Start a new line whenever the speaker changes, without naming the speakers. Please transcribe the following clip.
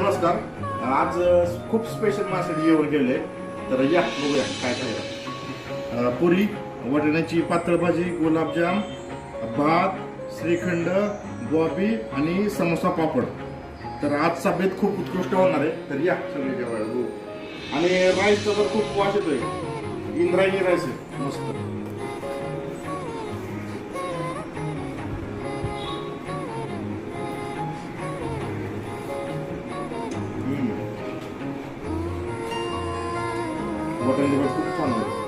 नमस्कार. आज खूप स्पेशल माझ्यासाठी जेवण केले. तर या बघूया काय काय. पुरी, वाटाण्याची पातळ भाजी, गुलाबजाम, भात, श्रीखंड, बॉबी आणि समोसा पापड. तर आजचा बेत खूप उत्कृष्ट होणार आहे. तर या सगळे जेवायला बघू. आणि राईसचा तर खूप वास येतोय. इंद्रायणी राईस आहे मस्त. वाटाणे खूप छान आहे.